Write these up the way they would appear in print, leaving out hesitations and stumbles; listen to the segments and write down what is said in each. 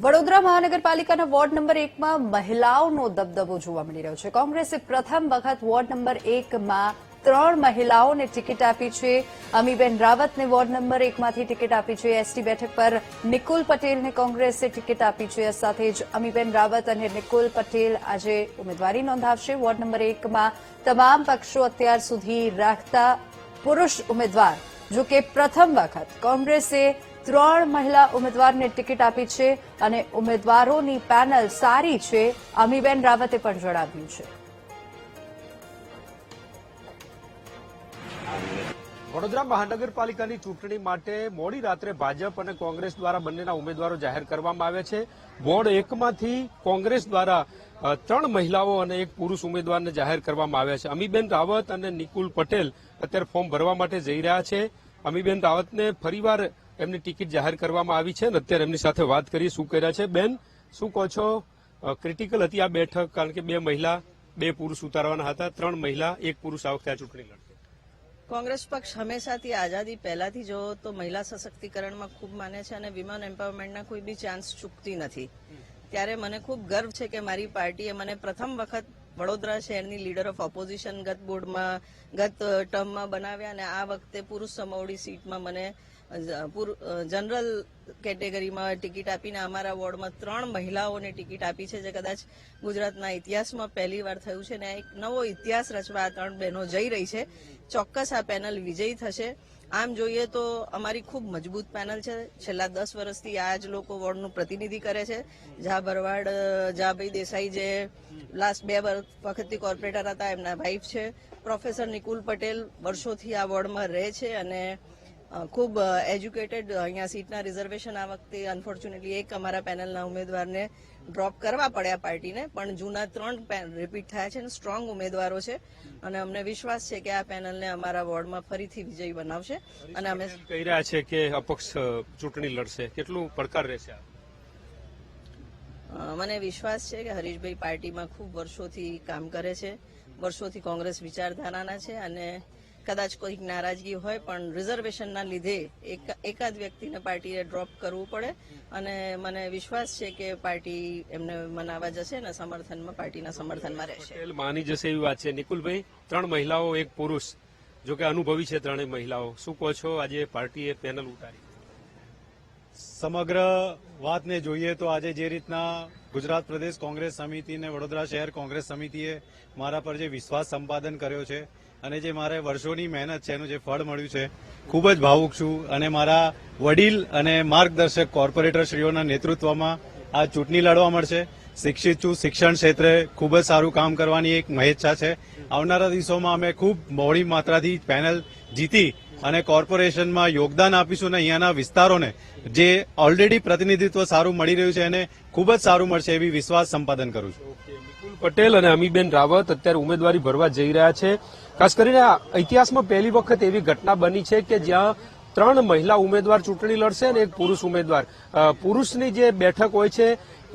વડોદરા મહાનગરપાલિકાના ward number 1 માં મહિલાઓનો દબદબો જોવા મળી રહ્યો છે। કોંગ્રેસે પ્રથમ વખત વોર્ડ નંબર 1 માં 3 મહિલાઓને ટિકિટ આપી છે। અમીબેન રાવતને વોર્ડ નંબર 1 માંથી ટિકિટ આપી છે। એસટી બેઠક પર નિકુલ પટેલને કોંગ્રેસે ટિકિટ આપી છે। સાથે જ અમીબેન રાવત અને નિકુલ પટેલ આજે ઉમેદવારી નોંધાવશે। વોર્ડ નંબર 1 માં તમામ પક્ષો અત્યાર સુધી રાખતા પુરુષ ઉમેદવાર, જો કે પ્રથમ વખત કોંગ્રેસે 3 મહિલા ઉમેદવારને ટિકિટ આપી છે અને ઉમેદવારોની પેનલ સારી છે, અમીબેન રાવતે પણ જણાવ્યું છે। વડોદરા મહાનગરપાલિકાની ચૂંટણી માટે મોડી રાત્રે ભાજપ અને કોંગ્રેસ દ્વારા બંનેના ઉમેદવારો જાહેર કરવામાં આવ્યા છે। વોર્ડ 1 માંથી કોંગ્રેસ દ્વારા 3 મહિલાઓ અને 1 પુરુષ ઉમેદવારને જાહેર કરવામાં આવ્યા છે। અમીબેન રાવત અને નિકુલ પટેલ અત્યારે ફોર્મ ભરવા માટે જઈ રહ્યા છે। અમીબેન રાવતને ફરીવાર એમની ટિકિટ જાહેર કરવામાં આવી છે અને અત્યારે એમની સાથે વાત કરી શું કર્યા છે। બેન, શું કહો છો? ક્રિટિકલ હતી આ બેઠક, કારણ કે 2 મહિલા 2 પુરુષ ઉતારવાના હતા, 3 મહિલા 1 પુરુષ આ વખતે આ ચૂંટણી લડશે। કોંગ્રેસ પક્ષ હંમેશાથી આઝાદી પહેલાથી જો તો મહિલા સશક્તિકરણમાં ખૂબ માને છે અને વિમેન એમ્પાવરમેન્ટના કોઈ બી ચાન્સ ચૂકતી નથી। ત્યારે મને ખૂબ ગર્વ છે કે મારી પાર્ટીએ મને પ્રથમ વખત વડોદરા શહેરની લીડર ઓફ ઓપોઝિશન ગત ટર્મમાં બનાવ્યા અને આ વખતે પુરુષ સમવડી સીટમાં મને જનરલ કેટેગરીમાં ટિકિટ આપીને અમારા વોર્ડમાં 3 મહિલાઓને ટિકિટ આપી છે, જે કદાચ ગુજરાતના ઇતિહાસમાં પહેલીવાર થયું છે અને એક નવો ઇતિહાસ રચવા આ 3 બહેનો જઈ રહી છે। ચોક્કસ આ પેનલ વિજયી થશે। આમ જોઈએ તો અમારી ખૂબ મજબૂત પેનલ છે। છેલ્લા 10 વર્ષથી આ જ લોકો વોર્ડનું પ્રતિનિધિ કરે છે। ઝા ભરવાડ, જાભાઈ દેસાઈ જે લાસ્ટ 2 વખતથી કોર્પોરેટર હતા, એમના વાઇફ છે। પ્રોફેસર નિકુલ પટેલ વર્ષોથી આ વોર્ડમાં રહે છે અને ખૂબ એજ્યુકેટેડ। અહીંયા સીટના રિઝર્વેશન આ વખતે અનફોર્ચ્યુનેટલી એક અમારા પેનલના ઉમેદવારને ડ્રોપ કરવા પડ્યા પાર્ટીને, પણ જૂના 3 રિપીટ થયા છે અને સ્ટ્રોંગ ઉમેદવારો છે અને અમને વિશ્વાસ છે કે આ પેનલને અમારા વોર્ડમાં ફરીથી વિજયી બનાવશે। અને અમે કહી રહ્યા છે કે અપક્ષ ચૂંટણી લડશે, કેટલું પડકાર રહેશે? મને વિશ્વાસ છે કે હરીશભાઈ પાર્ટીમાં ખૂબ વર્ષોથી કામ કરે છે, વર્ષોથી કોંગ્રેસ વિચારધારાના છે અને કદાચ કોઈક નારાજગી હોય પણ રિઝર્વેશનના લીધે એકાદ વ્યક્તિને પાર્ટીએ ડ્રોપ કરવું પડે અને મને વિશ્વાસ છે કે પાર્ટી એમને મનાવવા જશે અને સમર્થનમાં પાર્ટીના સમર્થનમાં રહેશે। માની જશે એવી વાત છે। નિકુલભાઈ, 3 મહિલાઓ 1 પુરુષ, જો કે અનુભવી છે 3 મહિલાઓ, શું કહો છો? આજે પાર્ટીએ પેનલ ઉતારી, સમગ્ર વાતને જોઈએ તો આજે જે રીતના ગુજરાત પ્રદેશ કોંગ્રેસ સમિતિ અને વડોદરા શહેર કોંગ્રેસ સમિતિએ મારા પર જે વિશ્વાસ સંપાદન કર્યો છે અને જે મારે વર્ષોની મહેનત છે એનું જે ફળ મળ્યું છે, ખૂબ જ ભાવુક છું અને મારા વડીલ અને માર્ગદર્શક કોર્પોરેટરશ્રીઓના નેતૃત્વમાં આ ચૂંટણી લડવા મળશે। શિક્ષિત છું, શિક્ષણ ક્ષેત્રે ખૂબ જ સારું કામ કરવાની એક મહેચ્છા છે। આવનારા દિવસોમાં અમે ખૂબ બહોળી માત્રાથી પેનલ જીતી અને કોર્પોરેશનમાં યોગદાન આપીશું અને અહીંયાના વિસ્તારોને જે ઓલરેડી પ્રતિનિધિત્વ સારું મળી રહ્યું છે એને ખૂબ જ સારું મળશે એવી વિશ્વાસ સંપાદન કરું છું। નિકુલ પટેલ અને અમીબેન રાવત અત્યારે ઉમેદવારી ભરવા જઈ રહ્યા છે। ખાસ કરીને ઇતિહાસમાં પહેલી વખત એવી ઘટના બની છે કે જ્યાં 3 મહિલા ઉમેદવાર ચૂંટણી લડશે અને 1 પુરુષ ઉમેદવાર। પુરુષની જે બેઠક હોય છે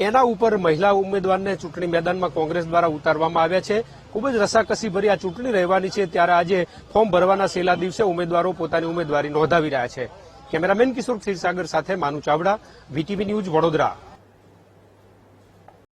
એના ઉપર મહિલા ઉમેદવારને ચૂંટણી મેદાનમાં કોંગ્રેસ દ્વારા ઉતારવામાં આવ્યા છે। ખૂબ જ રસાકસીભરી આ ચૂંટણી રહેવાની છે, ત્યારે આજે ફોર્મ ભરવાના છેલ્લા દિવસે ઉમેદવારો પોતાની ઉમેદવારી નોંધાવી રહ્યા છે। કેમેરામેન કિશોર ક્ષીરસાગર સાથે માનુ ચાવડા, વીટીવી ન્યૂઝ, વડોદરા।